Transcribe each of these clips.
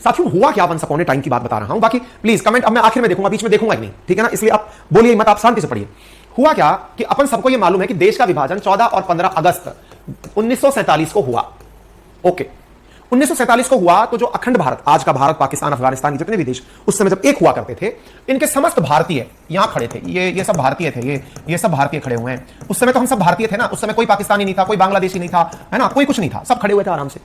साथियों हुआ क्या अपन सपोने टाइम की बात बता रहा हूं, बाकी प्लीज कमेंट अब मैं आखिर में देखूंगा, बीच में देखूंगा नहीं, ठीक है ना, इसलिए आप बोलिए मत, आप शांति से पढ़िए। हुआ क्या कि अपन सबको यह मालूम है कि देश का विभाजन 14 और 15 अगस्त 1947 को हुआ। ओके, 1947 को हुआ तो जो अखंड भारत, आज का भारत, पाकिस्तान, अफगानिस्तान, जितने भी देश उस समय जब एक हुआ करते थे, इनके समस्त भारतीय यहां खड़े थे, ये सब भारतीय थे, ये सब भारतीय खड़े हुए हैं। उस समय तो हम सब भारतीय थे ना, उस समय कोई पाकिस्तानी नहीं था, कोई बांग्लादेशी नहीं था, है ना, कोई कुछ नहीं था, सब खड़े हुए थे आराम से।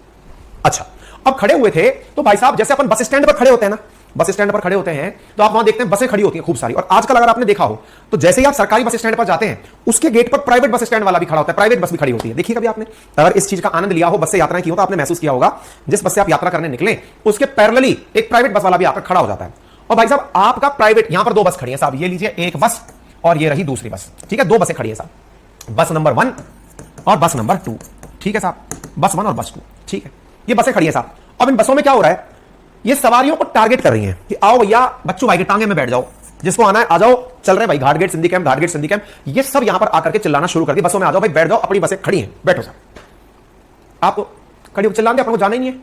अच्छा, अब खड़े हुए थे तो भाई साहब जैसे अपन बस स्टैंड पर खड़े होते हैं ना, बस स्टैंड पर खड़े होते हैं तो आप वहां देखते हैं बसें खड़ी होती हैं खूब सारी, और आजकल अगर आपने देखा हो तो जैसे ही आप सरकारी बस स्टैंड पर जाते हैं उसके गेट पर प्राइवेट बस स्टैंड वाला भी खड़ा होता है, प्राइवेट बस भी खड़ी होती है। देखिए कभी आपने अगर इस चीज का आनंद लिया हो, बस से यात्रा की हो, तो आपने महसूस किया होगा जिस बस से आप यात्रा करने निकले उसके पैरेलली एक प्राइवेट बस वाला भी आकर खड़ा हो जाता है। और भाई साहब आपका प्राइवेट, यहां पर दो बस खड़ी है साहब, ये लीजिए एक बस और ये रही दूसरी बस, ठीक है, दो बसें खड़ी है साहब, बस नंबर 1 और बस नंबर 2, ठीक है साहब, बस 1 और बस 2, ठीक है, ये बसें खड़ी है साहब। अब इन बसों में क्या हो रहा है, ये सवारियों को टारगेट कर रही हैं कि आओ भैया बच्चों भाई के टांगे में बैठ जाओ, जिसको आना है आ जाओ, चल रहे भाई घाटगेट सिंधी कैंप, घाटगेट सिंधी कैंप, ये सब यहां पर आकर के चिल्लाना शुरू कर दी, बसों में आ जाओ भाई, बैठ जाओ, अपनी बसें खड़ी हैं, बैठो साहब। आपको खड़ी चिल्लाने आपको जाना ही नहीं है।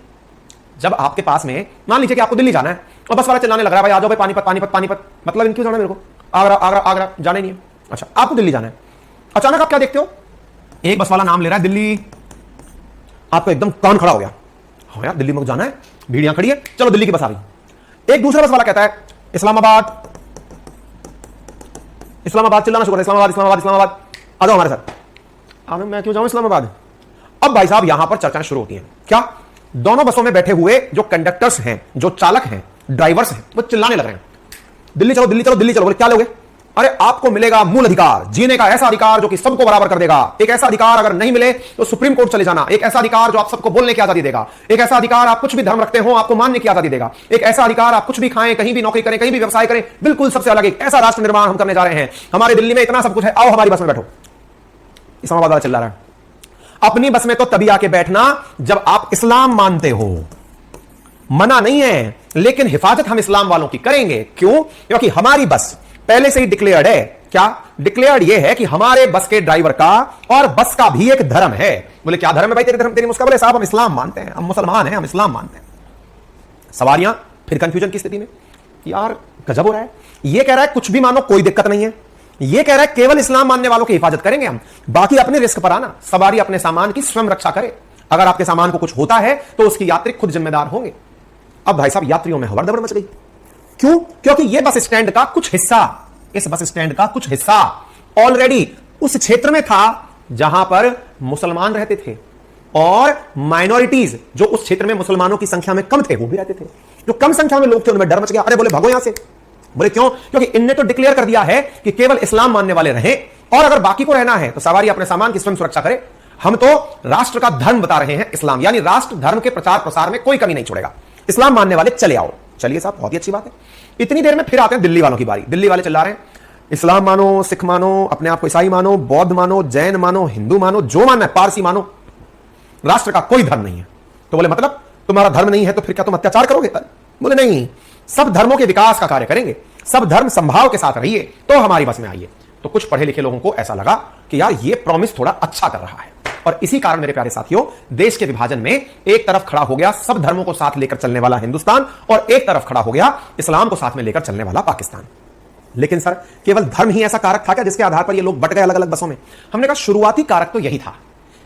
जब आपके पास में मान लीजिए कि आपको दिल्ली जाना है और बस वाला चिल्लाने लग रहा है भाई आ जाओ भाई पानीपत पानीपत पानीपत, मतलब इनक्यों जाना मेरे को, आगरा आगरा आगरा, जाना ही नहीं है। अच्छा, आपको दिल्ली जाना है, अचानक आप क्या देखते हो, एक बस वाला नाम ले रहा है दिल्ली, आपको एकदम कान खड़ा हो गया, हाँ यार दिल्ली में जाना है, भीड़ यहां खड़ी है, चलो दिल्ली की बस आ गई। एक दूसरा बस वाला कहता है इस्लामाबाद, इस्लामाबाद, चिल्लाना शुरू कर, इस्लामाबाद इस्लामाबाद इस्लामाबाद, आ जाओ हमारे साथ। अरे मैं क्यों जाऊं इस्लामाबाद। अब भाई साहब यहां पर चर्चाएं शुरू होती हैं, क्या दोनों बसों में बैठे हुए जो कंडक्टर्स हैं, जो चालक हैं, ड्राइवर्स हैं, वो चिल्लाने लग रहे हैं दिल्ली चलो दिल्ली चलो दिल्ली चलो। बोले क्या लोगे, अरे आपको मिलेगा मूल अधिकार, जीने का ऐसा अधिकार जो कि सबको बराबर कर देगा, एक ऐसा अधिकार अगर नहीं मिले तो सुप्रीम कोर्ट चले जाना, एक ऐसा अधिकार जो आप सबको बोलने की आजादी देगा, एक ऐसा अधिकार आप कुछ भी धर्म रखते हो आपको मानने की आजादी देगा, एक ऐसा अधिकार आप कुछ भी खाएं, कहीं भी नौकरी करें, कहीं भी व्यवसाय करें, बिल्कुल सबसे अलग एक ऐसा राष्ट्र निर्माण हम करने जा रहे हैं। हमारे दिल्ली में इतना सब कुछ है, आओ हमारी बस में बैठो। इस्लामाबाद वाला चिल्ला रहा है, अपनी बस में तो तभी आके बैठना जब आप इस्लाम मानते हो, मना नहीं है, लेकिन हिफाजत हम इस्लाम वालों की करेंगे। क्यों, क्योंकि हमारी बस पहले से ही डिक्लेयर्ड है, क्या डिक्लेयर्ड यह है कि हमारे बस के ड्राइवर का और बस का भी एक धर्म है। बोले क्या धर्म है भाई तेरे धर्म तेरी मुस्का, बोले साहब हम इस्लाम मानते हैं, हम मुसलमान हैं, हम इस्लाम मानते हैं। सवारियां फिर कंफ्यूजन की स्थिति में, यार गजब हो रहा है, ये कह रहा है कुछ भी मानो कोई दिक्कत नहीं है, ये कह रहा है केवल इस्लाम मानने वालों की हिफाजत करेंगे हम, बाकी अपने रिस्क पर आना, सवारी अपने सामान की स्वयं रक्षा करे, अगर आपके सामान को कुछ होता है तो उसकी यात्री खुद जिम्मेदार होंगे। अब भाई साहब यात्रियों में हवड़दबड़ मच गई, क्यों, क्योंकि यह बस स्टैंड का कुछ हिस्सा, इस बस स्टैंड का कुछ हिस्सा ऑलरेडी उस क्षेत्र में था जहां पर मुसलमान रहते थे और माइनॉरिटीज जो उस क्षेत्र में मुसलमानों की संख्या में कम थे वो भी रहते थे। जो कम संख्या में लोग थे उनमें डर मच गया, अरे बोले भागो यहां से। बोले क्यों, क्योंकि इनने तो डिक्लेयर कर दिया है कि केवल इस्लाम मानने वाले रहे और अगर बाकी को रहना है तो सवारी अपने सामान की स्वयं सुरक्षा करे। हम तो राष्ट्र का धर्म बता रहे हैं इस्लाम, यानी राष्ट्र धर्म के प्रचार प्रसार में कोई कमी नहीं छोड़ेगा, इस्लाम मानने वाले चले आओ। चलिए साहब बहुत ही अच्छी बात है। इतनी देर में फिर आते हैं दिल्ली वालों की बारी। दिल्ली वाले चिल्ला रहे हैं इस्लाम मानो, सिख मानो, अपने आप को ईसाई मानो, बौद्ध मानो, जैन मानो, हिंदू मानो, जो मानना है, पारसी मानो, राष्ट्र का कोई धर्म नहीं है। तो बोले मतलब तुम्हारा धर्म नहीं है तो फिर क्या तुम अत्याचार करोगे। बोले नहीं, सब धर्मों के विकास का कार्य करेंगे, सब धर्म संभाव के साथ रहिए तो हमारी बस में आइए। तो कुछ पढ़े लिखे लोगों को ऐसा लगा कि यार ये प्रॉमिस थोड़ा अच्छा कर रहा है, और इसी कारण मेरे प्यारे साथियों देश के विभाजन में एक तरफ खड़ा हो गया सब धर्मों को साथ लेकर चलने वाला हिंदुस्तान और एक तरफ खड़ा हो गया इस्लाम को साथ में लेकर चलने वाला पाकिस्तान। लेकिन सर केवल धर्म ही ऐसा कारक था क्या जिसके आधार पर ये लोग बट गए अलग अलग बसों में। हमने कहा शुरुआती कारक तो यही था,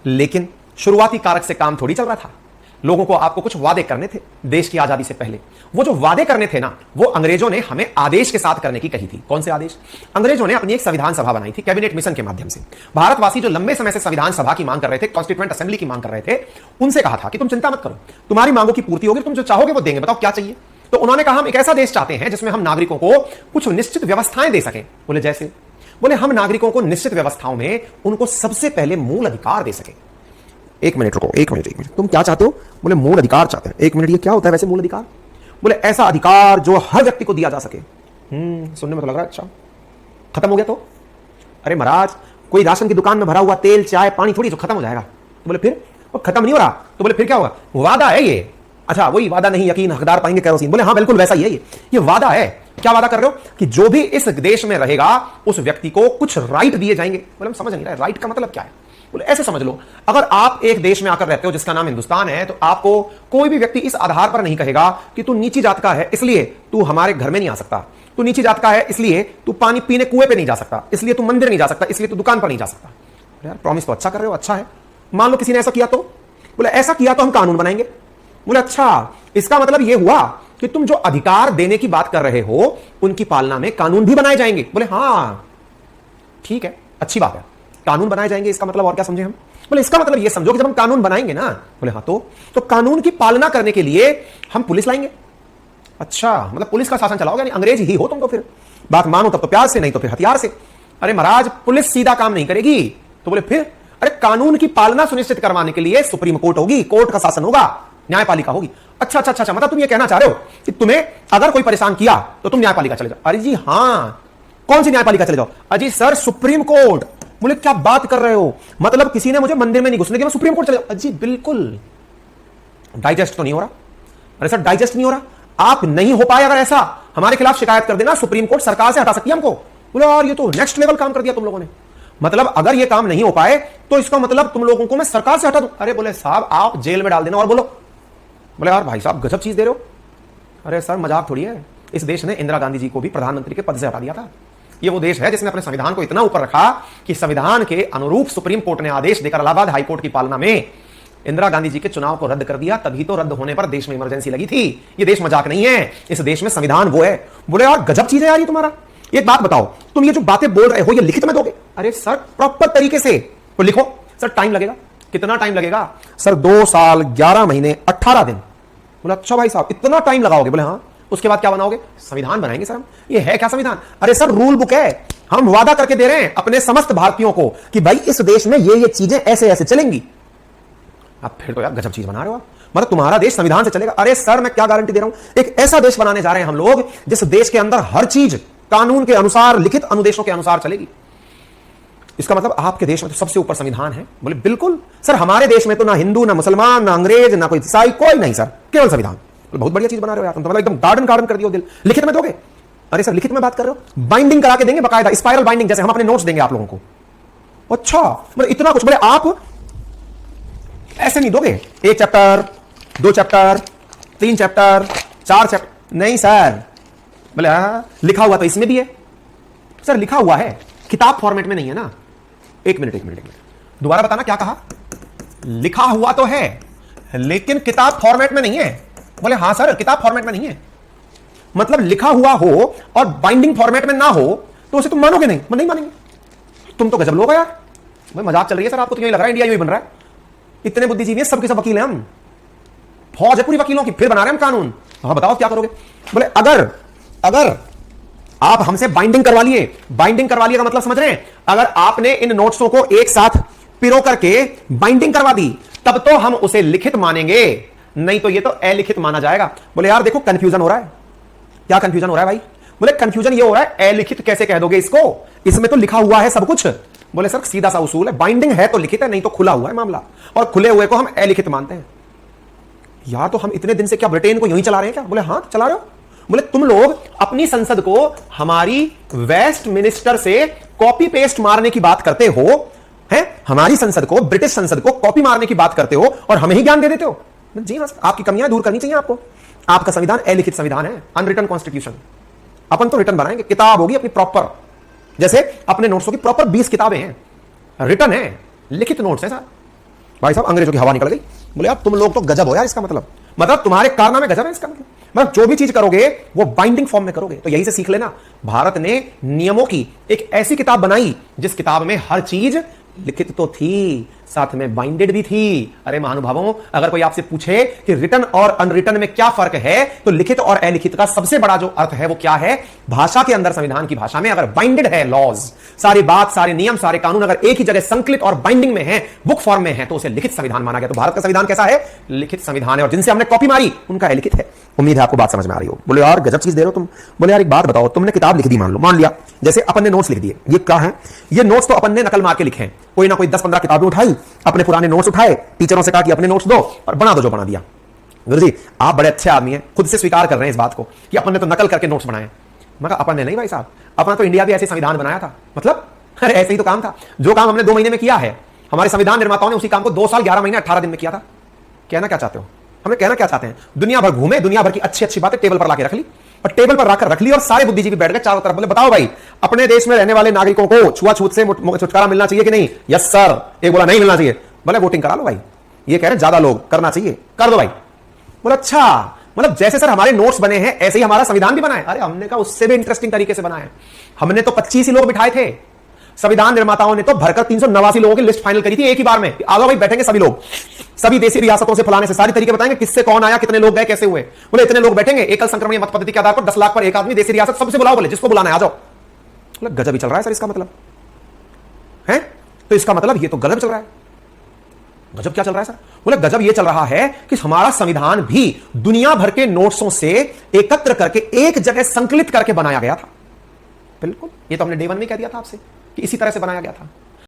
लेकिन शुरुआती कारक से काम थोड़ी चल रहा था। लोगों को आपको कुछ वादे करने थे देश की आजादी से पहले। वो जो वादे करने थे ना, वो अंग्रेजों ने हमें आदेश के साथ करने की कही थी। कौन से आदेश? अंग्रेजों ने अपनी एक संविधान सभा बनाई थी कैबिनेट मिशन के माध्यम से। भारतवासी जो लंबे समय से संविधान सभा की मांग कर रहे थे, कॉन्स्टिट्यूएंट असेंबली की मांग कर रहे थे, उनसे कहा था कि तुम चिंता मत करो, तुम्हारी मांगों की पूर्ति होगी, तुम जो चाहोगे वो देंगे, बताओ क्या चाहिए। तो उन्होंने कहा हम एक ऐसा देश चाहते हैं जिसमें हम नागरिकों को कुछ निश्चित व्यवस्थाएं दे सकें। बोले जैसे? बोले हम नागरिकों को निश्चित व्यवस्थाओं में उनको सबसे पहले मूल अधिकार दे सकें। एक मिनट रुको, एक मिनट तुम क्या चाहते हो? बोले मूल अधिकार चाहते हैं। एक मिनट, ये क्या होता है वैसे मूल अधिकार? बोले ऐसा अधिकार जो हर व्यक्ति को दिया जा सके। सुनने में तो लग रहा है अच्छा। खत्म हो गया तो? अरे महाराज कोई राशन की दुकान में भरा हुआ तेल चाय पानी थोड़ी जो खत्म हो जाएगा। तो बोले फिर? वो खत्म नहीं हो रहा। तो बोले फिर क्या होगा? वादा है ये। अच्छा वही वादा नहीं, यकीन हकदार पाएंगे कैरोसिन। बोले हाँ बिल्कुल वैसा ही है ये वादा है। क्या वादा कर रहे हो? कि जो भी इस देश में रहेगा उस व्यक्ति को कुछ राइट दिए जाएंगे। बोले हम समझ नहीं रहे राइट का मतलब क्या है। बोले ऐसे समझ लो, अगर आप एक देश में आकर रहते हो जिसका नाम हिंदुस्तान है, तो आपको कोई भी व्यक्ति इस आधार पर नहीं कहेगा कि तू नीची जात का है इसलिए तू हमारे घर में नहीं आ सकता, तू नीची जात का है इसलिए तू पानी पीने कुएं पे नहीं जा सकता, इसलिए तू मंदिर नहीं जा सकता, इसलिए तू दुकान पर नहीं जा सकता। यार प्रॉमिस तो अच्छा कर रहे हो, अच्छा है। मान लो किसी ने ऐसा किया तो, बोले ऐसा किया तो हम कानून बनाएंगे। बोले अच्छा, इसका मतलब यह हुआ कि तुम जो अधिकार देने की बात कर रहे हो उनकी पालना में कानून भी बनाए जाएंगे। बोले हां ठीक है, अच्छी बात है, कानून बनाए जाएंगे, इसका मतलब और क्या समझे हम? बोले इसका मतलब यह समझो कि जब हम कानून बनाएंगे ना, बोले हाँ तो कानून की पालना करने के लिए हम पुलिस लाएंगे। अच्छा, मतलब पुलिस का शासन चलाओगे, यानी अंग्रेज ही हो तुम तो। फिर बात मानो तब तो प्यार से, नहीं तो फिर हथियार से। अरे महाराज, पुलिस सीधा काम नहीं करेगी, तो बोले फिर? अरे कानून की पालना सुनिश्चित करवाने के लिए सुप्रीम कोर्ट होगी, कोर्ट का शासन होगा, न्यायपालिका होगी। अच्छा अच्छा अच्छा, मतलब तुम ये कहना चाह रहे हो कि तुम्हें अगर कोई परेशान किया तो तुम न्यायपालिका चले जाओ। अरे जी हां, कौन सी न्यायपालिका चले जाओ? अजी सर, सुप्रीम कोर्ट। बोले क्या बात कर रहे हो, मतलब किसी ने मुझे मंदिर में नहीं घुसने दिया, मैं सुप्रीम कोर्ट चले जाऊं? अजी बिल्कुल, डाइजेस्ट तो नहीं हो रहा। अरे सर डाइजेस्ट नहीं हो रहा, आप नहीं हो पाए, अगर ऐसा हमारे खिलाफ शिकायत कर देना, सुप्रीम कोर्ट सरकार से हटा सकती है हमको। बोले और ये तो नेक्स्ट लेवल काम कर दिया तुम लोगों ने, मतलब अगर ये काम नहीं हो पाए तो इसका मतलब तुम लोगों को मैं सरकार से हटा दूं। अरे बोले साहब आप जेल में डाल देना और बोलो। बोले यार भाई साहब गजब चीज दे रहे हो। अरे सर मजाक थोड़ी है, इस देश ने इंदिरा गांधी जी को भी प्रधानमंत्री के पद से हटा दिया था। ये वो देश है जिसने अपने संविधान को इतना ऊपर रखा कि संविधान के अनुरूप सुप्रीम कोर्ट ने आदेश देकर इलाहाबाद हाईकोर्ट की पालना में इंदिरा गांधी जी के चुनाव को रद्द कर दिया। तभी तो रद्द होने पर देश में इमरजेंसी लगी थी। ये देश मजाक नहीं है, इस देश में संविधान वो है। बोले यार गजब चीज है यार ये तुम्हारा। एक बात बताओ, तुम ये जो बातें बोल रहे हो ये लिखित में दोगे? अरे सर प्रॉपर तरीके से तो लिखो। सर टाइम लगेगा, कितना टाइम लगेगा? सर 2 साल 11 महीने 18 दिन। बोला अच्छा भाई साहब इतना टाइम लगाओगे? बोले हाँ। उसके बाद क्या बनाओगे? संविधान बनाएंगे सर हम। ये है क्या संविधान? अरे सर रूल बुक है, हम वादा करके दे रहे हैं अपने समस्त भारतीयों को कि भाई इस देश में ये चीजें ऐसे ऐसे चलेंगी। अब फिर तो यार गजब चीज बना रहे हो आप, मतलब तुम्हारा देश संविधान से चलेगा। अरे सर मैं क्या गारंटी दे रहा हूं, एक ऐसा देश बनाने जा रहे हैं हम लोग जिस देश के अंदर हर चीज कानून के अनुसार, लिखित अनुदेशों के अनुसार चलेगी। इसका मतलब आपके देश में तो सबसे ऊपर संविधान है? बोले बिल्कुल सर, हमारे देश में तो ना हिंदू, ना मुसलमान, ना अंग्रेज, ना कोई ईसाई, कोई नहीं सर, केवल संविधान। बहुत बढ़िया चीज बना रहे हो यार तुम तो, मतलब एकदम गार्डन गार्डन कर दियो दिल। लिखित में दोगे? अरे सर लिखित में बात कर रहे हो, बाइंडिंग करा के देंगे, बकायदा स्पाइरल बाइंडिंग, जैसे हम अपने नोट्स देंगे आप लोगों को। अच्छा मतलब इतना कुछ। बोले आप ऐसे नहीं दोगे, 1 चैप्टर, 2 चैप्टर, 3 चैप्टर, 4 चैप्टर, नहीं सर। बोले लिखा हुआ तो इसमें भी है। सर लिखा हुआ है, किताब फॉर्मेट में नहीं है ना। एक मिनट दोबारा बताना क्या कहा? लिखा हुआ तो है लेकिन किताब फॉर्मेट में नहीं है। बोले हाँ सर किताब फॉर्मेट में नहीं है। मतलब लिखा हुआ हो और बाइंडिंग फॉर्मेट में ना हो तो उसे तुम मानोगे नहीं? नहीं मानेंगे। तुम तो गजब लोग हो यार। भाई मजाक चल रही है सर, आपको तो यही लग रहा है इंडिया यही बन रहा है। इतने बुद्धिजीवी हैं, सबके सब वकील हैं हम, फौज है पूरी वकीलों की, फिर बना रहे हैं हम कानून। हाँ बताओ क्या करोगे? बोले अगर आप हमसे बाइंडिंग करवा लिए, बाइंडिंग करवा लिया का मतलब समझ रहे हैं? अगर आपने इन नोट्सों को एक साथ पिरो करके बाइंडिंग करवा दी तब तो हम उसे लिखित मानेंगे, नहीं तो ये तो अलिखित माना जाएगा। बोले यार देखो कंफ्यूजन हो रहा है। क्या कंफ्यूजन हो रहा है भाई? बोले कंफ्यूजन ये हो रहा है, अलिखित कैसे कह दोगे इसको, इसमें तो लिखा हुआ है सब कुछ। बोले सर सीधा सा उसूल है, बाइंडिंग है तो लिखित है, नहीं तो खुला हुआ है मामला, और खुले हुए को हम अलिखित मानते हैं। यार तो हम इतने दिन से क्या ब्रिटेन को यूं ही चला रहे हैं क्या? बोले हाँ चला रहे हो। बोले तुम लोग अपनी संसद को हमारी वेस्ट मिनिस्टर से कॉपी पेस्ट मारने की बात करते हो, हैं? हमारी संसद को, ब्रिटिश संसद को कॉपी मारने की बात करते हो और हमें ही ज्ञान दे देते हो। जी हाँ, आपकी कमियां दूर करनी चाहिए आपको। आपका संविधान अलिखित संविधान है, अनरिटन कॉन्स्टिट्यूशन। अपन तो रिटर्न बनाएंगे, किताब होगी अपनी प्रॉपर, जैसे अपने नोट्सों की प्रॉपर 20 किताबें हैं, रिटर्न है, लिखित नोट्स है। भाई साहब अंग्रेजों की हवा निकल गई। बोले यार तुम लोग तो गजब हो यार, इसका मतलब तुम्हारे कारनामे गजब है इसका मतलब जो भी चीज करोगे वो बाइंडिंग फॉर्म में करोगे। तो यही से सीख लेना, भारत ने नियमों की एक ऐसी किताब बनाई जिस किताब में हर चीज लिखित तो थी, साथ में बाइंडेड भी थी। अरे महानुभावों, अगर कोई आपसे पूछे कि रिटन और अनरिटन में क्या फर्क है, तो लिखित और अलिखित का सबसे बड़ा जो अर्थ है वो क्या है? भाषा के अंदर, संविधान की भाषा में अगर बाइंडेड है लॉज, सारी बात, सारे नियम, सारे कानून अगर एक ही जगह संकलित और बाइंडिंग में है, बुक फॉर्म में है, तो उसे लिखित संविधान माना गया। तो भारत का संविधान कैसा है? लिखित संविधान है, और जिनसे हमने कॉपी मारी उनका अलिखित है। उम्मीद है आपको बात समझ में आ रही हो। बोले यार गजब चीज दे रहे हो तुम। बोले यार एक बात बताओ, तुमने किताब लिख दी, मान लिया, जैसे अपन ने नोट्स लिख दिए, ये क्या है? ये नोट्स तो अपन ने नकल मार के लिखे हैं। कोई ना कोई 10-15 किताबें उठाई, अपने पुराने नोट्स उठाए, टीचरों से कहा कि अपने नोट्स दो और बना दो जो बना दिया। गुरु जी आप बड़े अच्छे आदमी हैं, खुद से स्वीकार कर रहे हैं इस बात को कि अपन ने तो नकल करके नोट्स बनाए। मैं कहा अपन ने नहीं भाई साहब, अपना तो इंडिया भी ऐसे संविधान बनाया था। मतलब अरे ऐसे ही तो काम था, जो काम हमने 2 महीने में किया है हमारे संविधान निर्माताओं ने उसी काम को 2 साल 11 महीने 18 दिन में किया था। कहना क्या चाहते हो? हमें कहना क्या चाहते हैं? दुनिया भर घूमे, दुनिया भर की अच्छी अच्छी बातें टेबल पर लाके रख ली, और टेबल पर रख ली, और सारे बुद्धिजीवी बैठ गए चारों तरफ, बोले बताओ भाई, अपने देश में रहने वाले नागरिकों को छुआछूत से छुटकारा मिलना चाहिए कि नहीं? Yes sir. एक बोला नहीं मिलना चाहिए, बोले वोटिंग करा लो भाई, ये कह रहे हैं ज्यादा लोग करना चाहिए, कर दो भाई। बोला अच्छा, मतलब जैसे सर हमारे नोट्स बने हैं ऐसे ही हमारा संविधान भी बना है। अरे हमने कहा उससे भी इंटरेस्टिंग तरीके से बना है। हमने तो 25 ही लोग बिठाए थे, संविधान निर्माताओं ने तो भरकर 389 लोगों की लिस्ट फाइनल करी थी एक ही बार में। आ जाओ भाई, बैठेंगे सभी लोग, सभी देशी रियासतों से, फलाने से, सारी तरीके बताएंगे किससे कौन आया, कितने लोग गए, कैसे हुए। बोले इतने लोग बैठेंगे, एकल संक्रमण मत पद्धति के आधार पर 10 लाख पर एक आदमी, देशी रियासत, सबसे बुलाओ, बोले जिसको बुलाना है आ जाओ। बोले गजब ही चल रहा है सर, इसका मतलब है, तो इसका मतलब ये तो गलत चल रहा है। गजब क्या चल रहा है सर? बोले गजब ये चल रहा है कि हमारा संविधान भी दुनिया भर के नोट्सों से एकत्र करके एक जगह संकलित करके बनाया गया था। बिल्कुल, ये तो हमने डे 1 में कह दिया था आपसे कि इसी तरह से बनाया गया था।